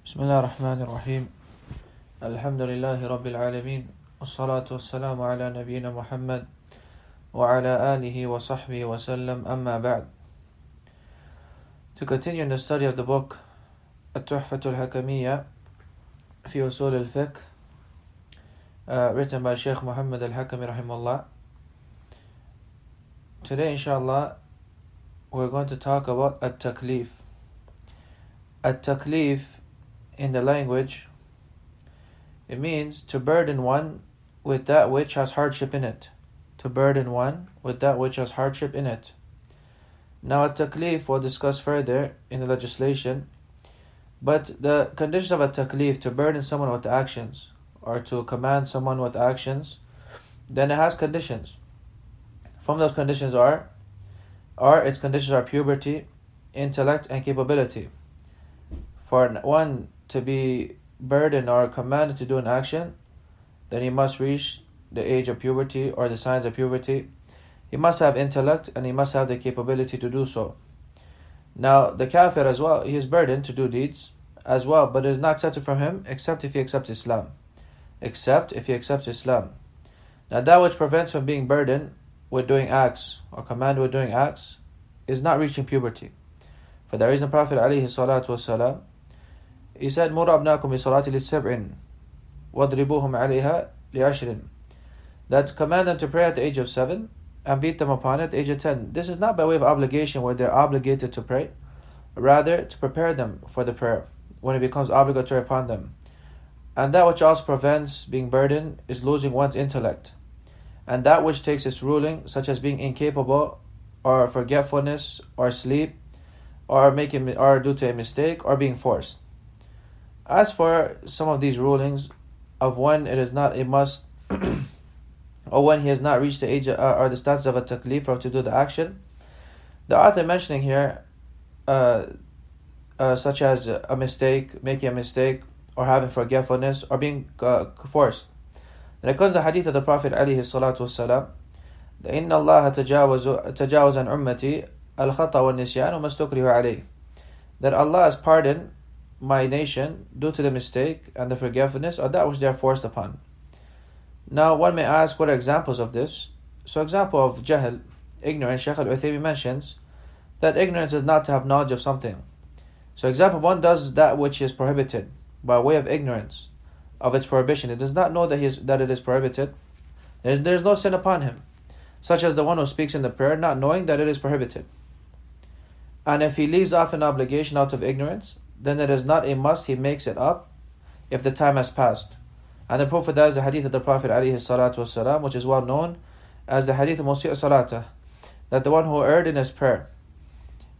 بسم الله الرحمن الرحيم الحمد لله رب العالمين والصلاة والسلام على نبينا محمد وعلى آله وصحبه وسلم أما بعد. To continue in the study of the book التحفة الحكمية في أصول الفقه written by Sheikh Muhammad al-Hakami rahimahullah. Today inshallah we're going to talk about at-taklif. At-taklif in the language, it means to burden one with that which has hardship in it. To burden one with that which has hardship in it. Now at-taklif we'll discuss further in the legislation, but the condition of at-taklif, to burden someone with actions or to command someone with actions, then it has conditions. From those conditions its conditions are puberty, intellect, and capability. For one to be burdened or commanded to do an action, then he must reach the age of puberty or the signs of puberty. He must have intellect and he must have the capability to do so. Now the kafir as well, he is burdened to do deeds as well, but it is not accepted from him except if he accepts Islam. Except if he accepts Islam. Now that which prevents from being burdened with doing acts or commanded with doing acts is not reaching puberty. For the reason Prophet ﷺ, he said, مُرَ أَبْنَاكُمْ بِصَلَاةِ لِلسَّبْعٍ وَاضْرِبُوهُمْ عَلَيْهَا لِعَشْرٍ. That command them to pray at the age of 7 and beat them upon it at the age of 10. This is not by way of obligation where they're obligated to pray, rather to prepare them for the prayer when it becomes obligatory upon them. And that which also prevents being burdened is losing one's intellect. And that which takes its ruling, such as being incapable or forgetfulness or sleep or due to a mistake or being forced. As for some of these rulings of when it is not a must or when he has not reached the age or the status of a taklif or to do the action, the author mentioning here such as a mistake, making a mistake, or having forgetfulness, or being forced. And it comes the hadith of the Prophet alayhi salatu wasalam, إِنَّ اللَّهَ تَجَاوَزَ عَنْ أُمَّتِي الْخَطَأَ وَالنِّسْيَانَ وَمَا اسْتُكْرِهُ عَلَيْهِ. That Allah has pardoned my nation due to the mistake and the forgetfulness or that which they are forced upon. Now one may ask, what are examples of this? So example of jahl, ignorance, Shaykh al-Uthaymi mentions that ignorance is not to have knowledge of something. So example, one does that which is prohibited by way of ignorance of its prohibition. It does not know that it is prohibited. There is no sin upon him, such as the one who speaks in the prayer not knowing that it is prohibited. And if he leaves off an obligation out of ignorance, then it is not a must, he makes it up if the time has passed. And the proof of that is the hadith of the Prophet ﷺ, which is well known as the hadith of Musi' Salatah, that the one who erred in his prayer,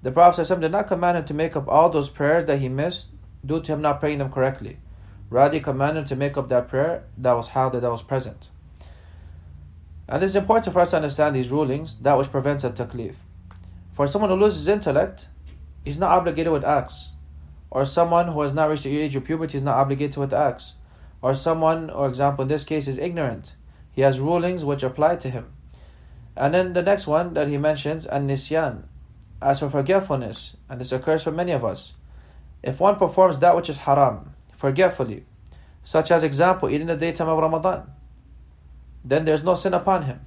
the Prophet ﷺ did not command him to make up all those prayers that he missed due to him not praying them correctly. Rather, he commanded him to make up that prayer that was present. And this is important for us to understand these rulings, that which prevents a taklif. For someone who loses intellect, he's not obligated with acts. Or someone who has not reached the age of puberty is not obligated with acts. Or someone, or example in this case, is ignorant. He has rulings which apply to him. And then the next one that he mentions, an-nisyan, as for forgetfulness, and this occurs for many of us. If one performs that which is haram, forgetfully, such as example, eating the daytime of Ramadan, then there's no sin upon him.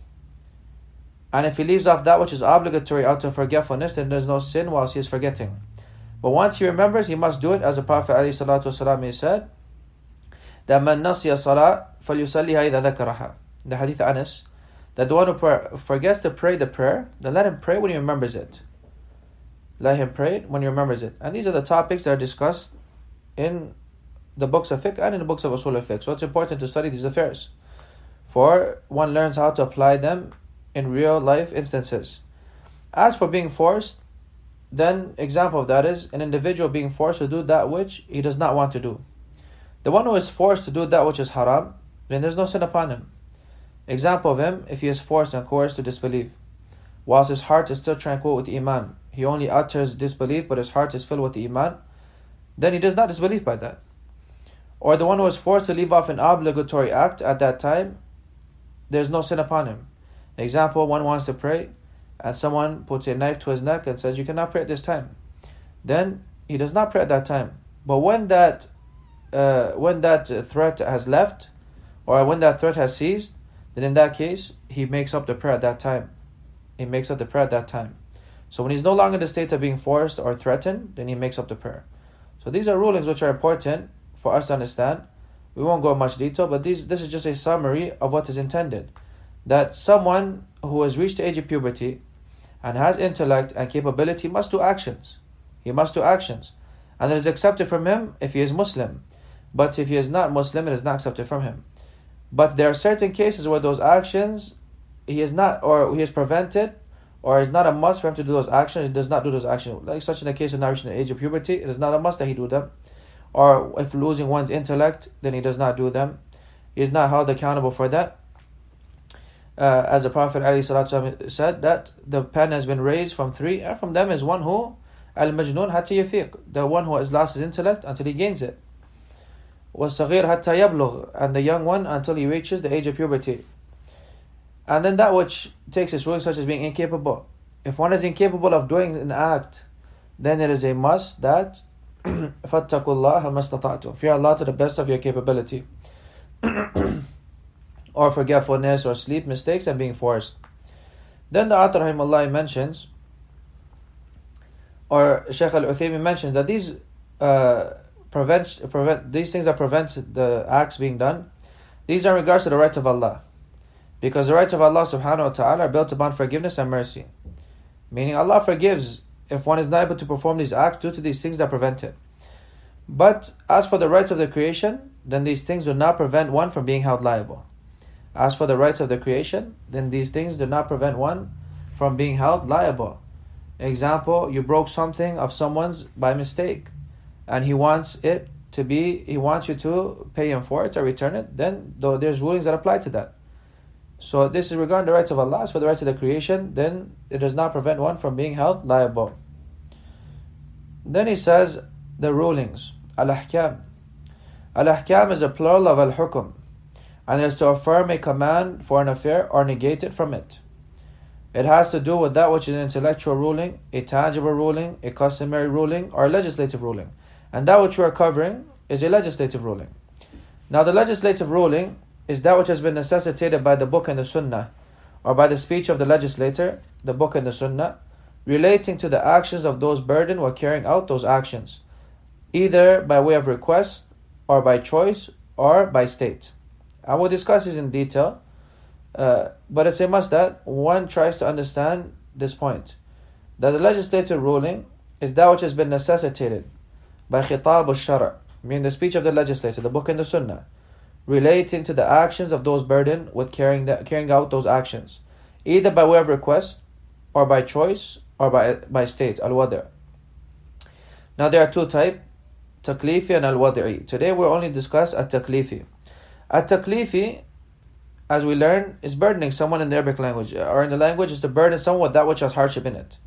And if he leaves off that which is obligatory out of forgetfulness, then there's no sin whilst he is forgetting. But once he remembers, he must do it, as the Prophet ﷺ said, that man nasiya salah falyusalliha idha dhakaraha. The hadith of Anas, that the one who forgets to pray the prayer, then let him pray when he remembers it. Let him pray when he remembers it. And these are the topics that are discussed in the books of fiqh and in the books of usul al-fiqh. So it's important to study these affairs, for one learns how to apply them in real life instances. As for being forced, then example of that is an individual being forced to do that which he does not want to do. The one who is forced to do that which is haram, then there's no sin upon him. Example of him, if he is forced and coerced to disbelieve, whilst his heart is still tranquil with iman, he only utters disbelief but his heart is filled with iman, then he does not disbelieve by that. Or the one who is forced to leave off an obligatory act at that time, there's no sin upon him. Example, one wants to pray and someone puts a knife to his neck and says, you cannot pray at this time. Then he does not pray at that time. But when that threat has left, or when that threat has ceased, then in that case he makes up the prayer at that time. He makes up the prayer at that time. So when he's no longer in the state of being forced or threatened, then he makes up the prayer. So these are rulings which are important for us to understand. We won't go in much detail, but this is just a summary of what is intended. That someone who has reached the age of puberty and has intellect and capability must do actions. He must do actions. And it is accepted from him if he is Muslim. But if he is not Muslim, it is not accepted from him. But there are certain cases where those actions, he is not, or he is prevented, or it's not a must for him to do those actions. He does not do those actions. Like such in the case of not reaching the age of puberty, it is not a must that he do them. Or if losing one's intellect, then he does not do them. He is not held accountable for that. As the Prophet ﷺ said, that the pen has been raised from three, and from them is one who al-majnun hatta yafiq, the one who has lost his intellect until he gains it. Was-saghir hatta yablugh, and the young one until he reaches the age of puberty. And then that which takes its ruling, such as being incapable. If one is incapable of doing an act, then it is a must that فَاتَّقُوا اللَّهَ مَسْتَطَعْتُمْ, fear Allah to the best of your capability. Or forgetfulness or sleep mistakes and being forced. Then the author rahimahullah mentions, or Shaykh al-Uthaymin mentions, that these these things that prevent the acts being done, these are in regards to the right of Allah. Because the rights of Allah subhanahu wa ta'ala are built upon forgiveness and mercy. Meaning Allah forgives if one is not able to perform these acts due to these things that prevent it. But as for the rights of the creation, then these things do not prevent one from being held liable. As for the rights of the creation, then these things do not prevent one from being held liable. Example, you broke something of someone's by mistake, and he wants you to pay him for it or return it, then though there's rulings that apply to that. So this is regarding the rights of Allah. As for the rights of the creation, then it does not prevent one from being held liable. Then he says the rulings. Al-Ahkam. Al-Ahkam is a plural of Al-Hukum, and it is to affirm a command for an affair or negate it from it. It has to do with that which is an intellectual ruling, a tangible ruling, a customary ruling, or a legislative ruling. And that which we are covering is a legislative ruling. Now the legislative ruling is that which has been necessitated by the book and the sunnah, or by the speech of the legislator, the book and the sunnah, relating to the actions of those burdened while carrying out those actions, either by way of request, or by choice, or by state. I will discuss this in detail, but it's a must that one tries to understand this point, that the legislative ruling is that which has been necessitated by khitab al-shara', meaning the speech of the legislator, the book and the sunnah, relating to the actions of those burdened with carrying out those actions, either by way of request, or by choice, or by state, al-wada'. Now there are two types, taklifi and al-wada'i. Today we'll only discuss at-taklifi. At-taklifi, as we learn, is burdening someone in the Arabic language, or in the language is to burden someone with that which has hardship in it.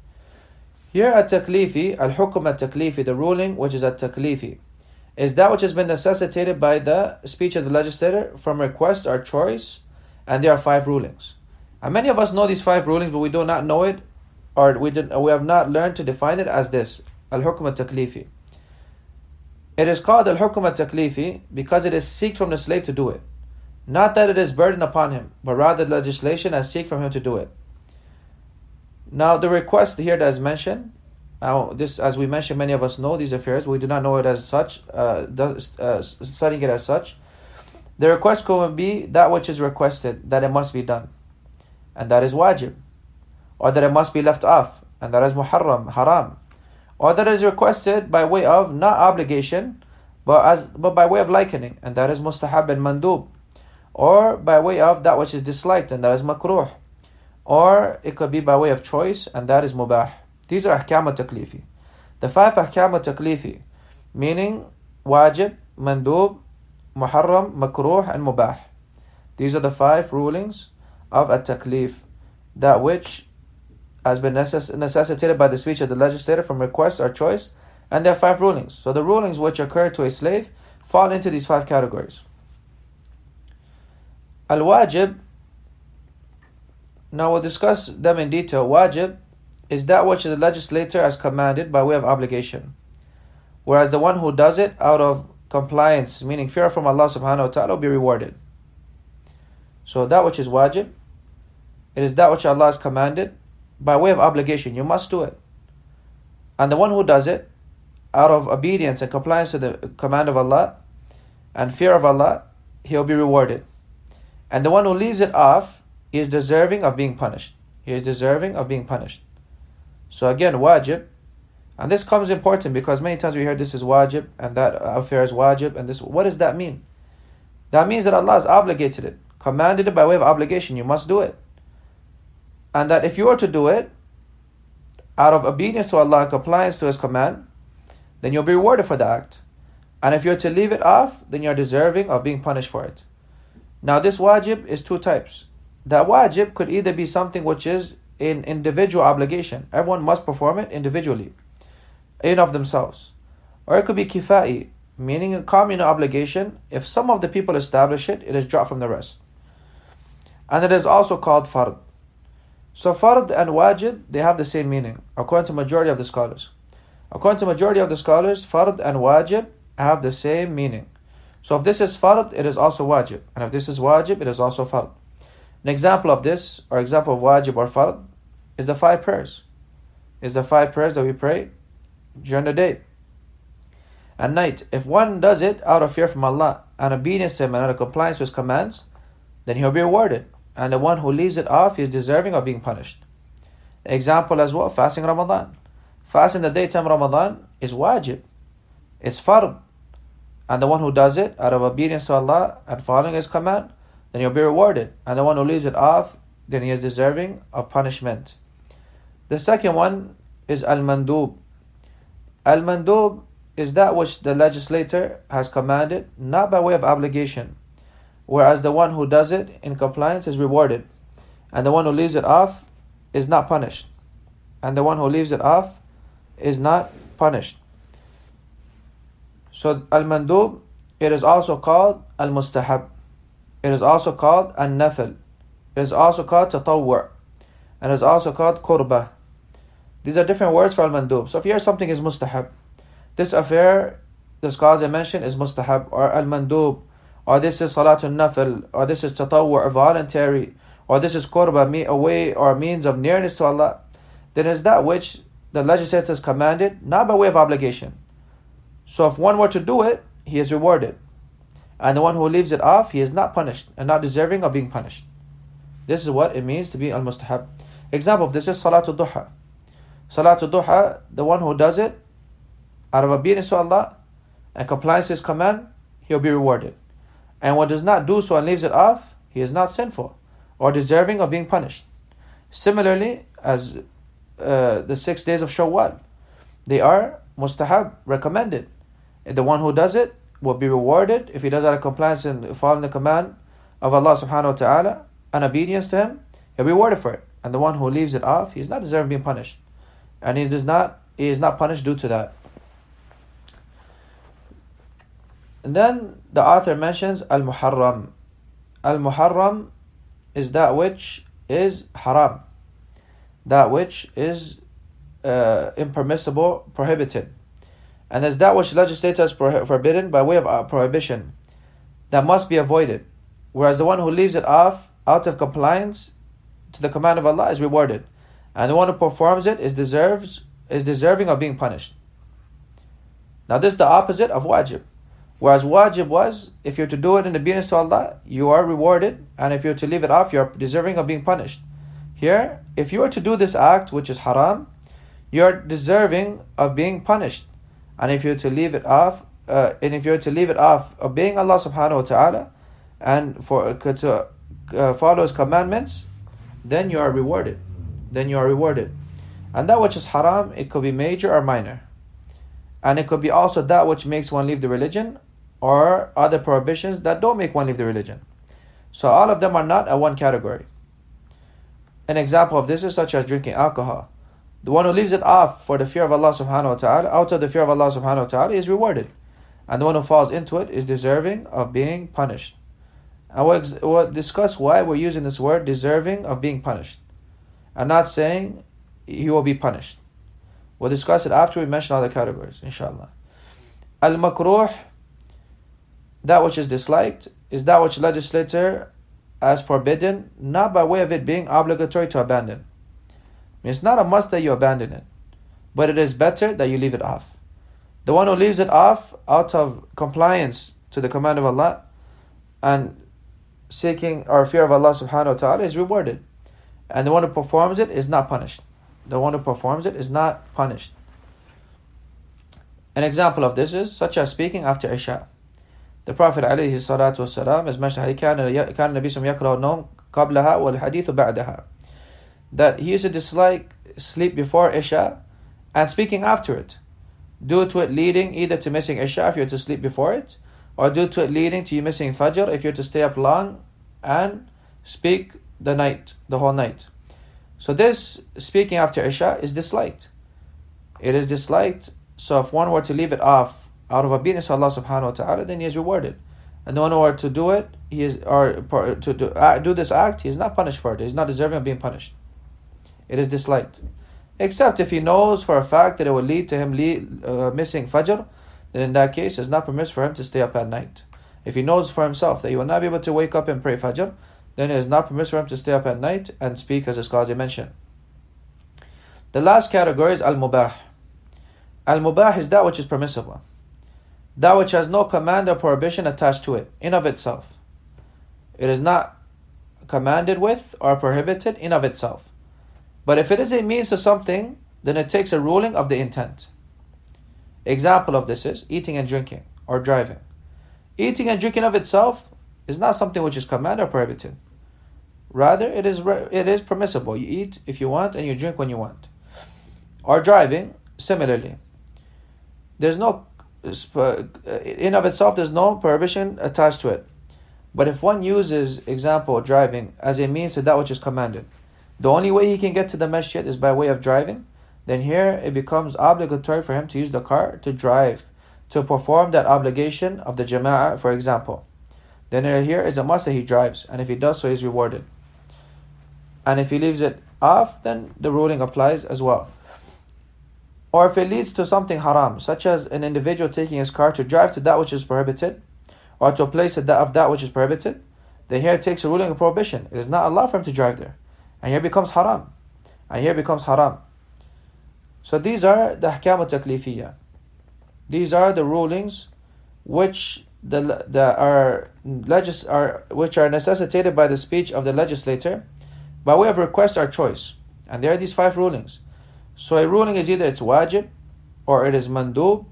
Here at-taklifi, al-hukum at-taklifi, the ruling which is at-taklifi, is that which has been necessitated by the speech of the legislator from request or choice, and there are 5 rulings. And many of us know these 5 rulings, but we do not know it, or we have not learned to define it as this, al-hukm al-taklifi. It is called al-hukm al-taklifi because it is seeked from the slave to do it. Not that it is burden upon him, but rather the legislation has seeked from him to do it. Now the request here that is mentioned, this, as we mentioned, many of us know these affairs. We do not know it as such, studying it as such. The request could be that which is requested, that it must be done, and that is wajib, or that it must be left off, and that is muharram, haram, or that is requested by way of not obligation, but by way of likening, and that is mustahab and mandub, or by way of that which is disliked, and that is makruh, or it could be by way of choice, and that is mubah. These are ahkam al-taklifi. The 5 ahkam al-taklifi, meaning wajib, mandub, muharram, makruh, and mubah. These are the 5 rulings of at-taklif, that which has been necessitated by the speech of the legislator from request or choice, and there are 5 rulings. So the rulings which occur to a slave fall into these 5 categories. Al-wajib, now we'll discuss them in detail. Wajib is that which the legislator has commanded by way of obligation, whereas the one who does it out of compliance, meaning fear from Allah subhanahu wa ta'ala, will be rewarded. So that which is wajib, it is that which Allah has commanded by way of obligation. You must do it. And the one who does it out of obedience and compliance to the command of Allah and fear of Allah, he'll be rewarded. And the one who leaves it off is deserving of being punished. He is deserving of being punished. So again, wajib. And this comes important because many times we hear this is wajib and that affair is wajib. And this, what does that mean? That means that Allah has obligated it, commanded it by way of obligation. You must do it. And that if you were to do it out of obedience to Allah and compliance to His command, then you'll be rewarded for the act. And if you're to leave it off, then you're deserving of being punished for it. Now this wajib is two types. That wajib could either be something which is an individual obligation. Everyone must perform it individually, in of themselves. Or it could be kifa'i, meaning a communal obligation. If some of the people establish it, it is dropped from the rest. And it is also called fard. So fard and wajib, they have the same meaning, according to majority of the scholars. According to majority of the scholars, fard and wajib have the same meaning. So if this is fard, it is also wajib. And if this is wajib, it is also fard. An example of this, or example of wajib or fard, is the 5 prayers. Is the 5 prayers that we pray during the day. At night, if one does it out of fear from Allah and obedience to Him and out of compliance to His commands, then he'll be rewarded. And the one who leaves it off, he is deserving of being punished. Example as well, fasting Ramadan. Fasting the daytime Ramadan is wajib. It's fard. And the one who does it out of obedience to Allah and following His command, then he'll be rewarded. And the one who leaves it off, then he is deserving of punishment. The second one is al-mandub. Al-mandub is that which the legislator has commanded, not by way of obligation, whereas the one who does it in compliance is rewarded, and the one who leaves it off is not punished. And the one who leaves it off is not punished. So al-mandub, it is also called al-mustahab. It is also called al-nafil. It is also called tatawwu'. And it is also called qurbah. These are different words for al-mandub. So if you hear something is mustahab, this affair, the scholars I mentioned, is mustahab or al-mandub, or this is salatul nafil, or this is tatawwu', voluntary, or this is qurbah, a way or means of nearness to Allah, then is that which the legislator has commanded, not by way of obligation. So if one were to do it, he is rewarded. And the one who leaves it off, he is not punished and not deserving of being punished. This is what it means to be al-mustahab. Example of this is salatul duha. Salatul duha, the one who does it out of obedience to Allah and compliance to His command, he'll be rewarded. And one does not do so and leaves it off, he is not sinful or deserving of being punished. Similarly, as the 6 days of Shawwal, they are mustahab, recommended. And the one who does it will be rewarded if he does out of compliance and following the command of Allah subhanahu wa ta'ala and obedience to Him, he'll be rewarded for it. And the one who leaves it off, he is not deserving of being punished. And he is not punished due to that. And then the author mentions al-muharram. Al-muharram is that which is haram, that which is impermissible, prohibited. And as that which legislator has forbidden by way of prohibition, that must be avoided. Whereas the one who leaves it off out of compliance to the command of Allah is rewarded. And the one who performs it is deserving of being punished. Now this is the opposite of wajib. Whereas wajib was, if you're to do it in obedience to Allah, you are rewarded. And if you're to leave it off, you're deserving of being punished. Here, if you are to do this act, which is haram, you're deserving of being punished. And if you're to leave it off, obeying Allah subhanahu wa ta'ala and to follow His commandments, then you are rewarded. And that which is haram, it could be major or minor. And it could be also that which makes one leave the religion, or other prohibitions that don't make one leave the religion. So all of them are not a one category. An example of this is such as drinking alcohol. The one who leaves it off for the fear of Allah subhanahu wa ta'ala, out of the fear of Allah subhanahu wa ta'ala, is rewarded. And the one who falls into it is deserving of being punished. And we'll discuss why we're using this word, deserving of being punished, and not saying he will be punished. We'll discuss it after we mention all the categories, inshallah. Al-makruh that which is disliked is that which legislator has forbidden, not by way of it being obligatory to abandon. It's not a must that you abandon it, but it is better that you leave it off. The one who leaves it off out of compliance to the command of Allah and seeking or fear of Allah subhanahu wa ta'ala is rewarded. And the one who performs it is not punished. The one who performs it is not punished. An example of this is such as speaking after Isha. The Prophet alayhi salatu wasalam, as mentioned, كان النبي صلى الله عليه وسلم يكره النوم قبلها والحديث بعدها, that he used to dislike sleep before Isha and speaking after it, due to it leading either to missing Isha if you're to sleep before it, or due to it leading to you missing Fajr if you're to stay up long and speak the whole night. So this speaking after Isha is disliked. It is disliked. So if one were to leave it off out of obedience to Allah subhanahu wa ta'ala, then he is rewarded. And the one who were to do it, do this act, he is not punished for it. He is not deserving of being punished. It is disliked. Except if he knows for a fact that it will lead to him missing Fajr, then in that case it's not permissible for him to stay up at night. If he knows for himself that he will not be able to wake up and pray Fajr, then it is not permissible for him to stay up at night and speak, as the scholars mentioned. The last category is al-mubah. Al-mubah is that which is permissible, that which has no command or prohibition attached to it in of itself. It is not commanded with or prohibited in of itself. But if it is a means to something, then it takes a ruling of the intent. Example of this is eating and drinking or driving. Eating and drinking of itself is not something which is commanded or prohibited. Rather, it is permissible. You eat if you want and you drink when you want. Or driving, similarly. There's no, in of itself, there's no prohibition attached to it. But if one uses, example, driving as a means to that which is commanded, the only way he can get to the masjid is by way of driving, then here it becomes obligatory for him to use the car to drive, to perform that obligation of the jama'ah, for example. Then here is a must that he drives, and if he does so, he's rewarded. And if he leaves it off, then the ruling applies as well. Or if it leads to something haram, such as an individual taking his car to drive to that which is prohibited, or to a place of that which is prohibited, then here it takes a ruling of prohibition. It is not allowed for him to drive there. And here becomes haram. So these are the ahkam al-taklifiyya. These are the rulings which are necessitated by the speech of the legislator by way of request or choice. And there are these 5 rulings. So a ruling is either it's wajib, or it is mandub,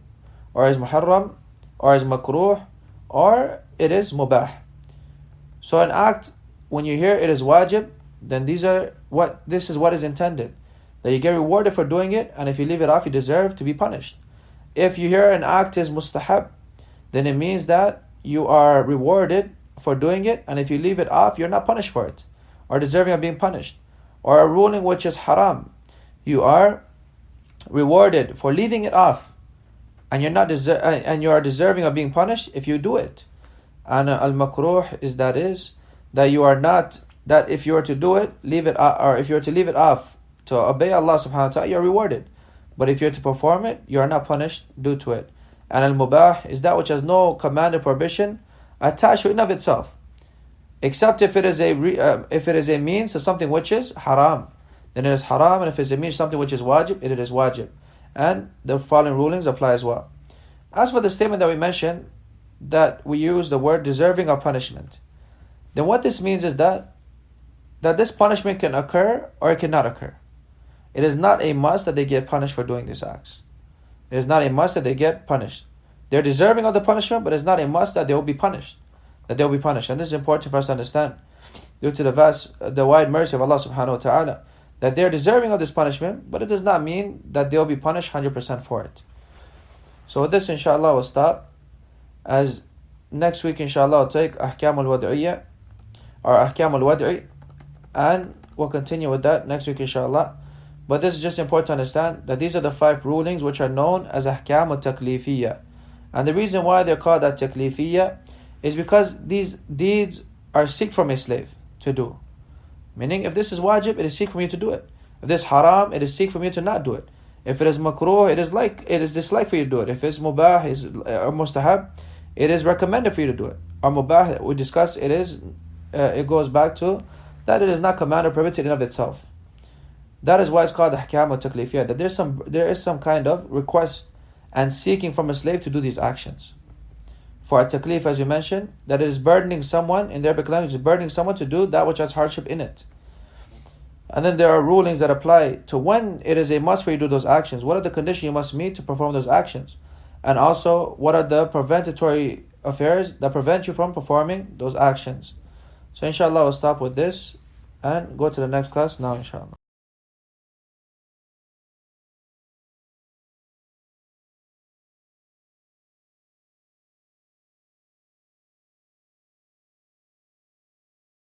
or it is muharram, or it is makruh, or it is mubah. So an act, when you hear it is wajib, then this is what is intended. That you get rewarded for doing it, and if you leave it off, you deserve to be punished. If you hear an act is mustahab, then it means that you are rewarded for doing it, and if you leave it off, you're not punished for it, or deserving of being punished. Or a ruling which is haram, you are rewarded for leaving it off, and you are deserving of being punished if you do it. And al-makruh is that you are not, that if you are to do it, leave it, or if you are to leave it off to obey Allah subhanahu wa ta'ala, you are rewarded. But if you are to perform it, you are not punished due to it. And al-mubah is that which has no command or prohibition attached to it in of itself, except if it is a means to something which is haram, then it is haram. And if it is a means to something which is wajib, it is wajib. And the following rulings apply as well. As for the statement that we mentioned, that we use the word deserving of punishment, then what this means is that this punishment can occur or it cannot occur. It is not a must that they get punished for doing these acts. It is not a must that they get punished. They're deserving of the punishment, but it's not a must that they will be punished. And this is important for us to understand, due to the wide mercy of Allah subhanahu wa ta'ala, that they're deserving of this punishment, but it does not mean that they'll be punished 100% for it. So with this, inshallah, we'll stop. As next week, inshallah, I'll take ahkam al-wad'iyya, or ahkam al-wad'i, and we'll continue with that next week, inshallah. But this is just important to understand that these are the 5 rulings which are known as ahkam al-taklifiyya. And the reason why they're called at-taklifiyya is because these deeds are seek from a slave to do. Meaning, if this is wajib, it is seek from you to do it. If this is haram, it is seek from you to not do it. If it is makruh, it is dislike for you to do it. If it's mubah or mustahab, it is recommended for you to do it. Or mubah, we discussed, it goes back to that it is not commanded or prohibited in of itself. That is why it's called ahkam or taklifiyah, that there is some kind of request and seeking from a slave to do these actions. For a taklif, as you mentioned, that it is burdening someone, in the Arabic language, is burdening someone to do that which has hardship in it. And then there are rulings that apply to when it is a must for you to do those actions. What are the conditions you must meet to perform those actions? And also, what are the preventatory affairs that prevent you from performing those actions? So inshallah, we'll stop with this and go to the next class now, inshallah.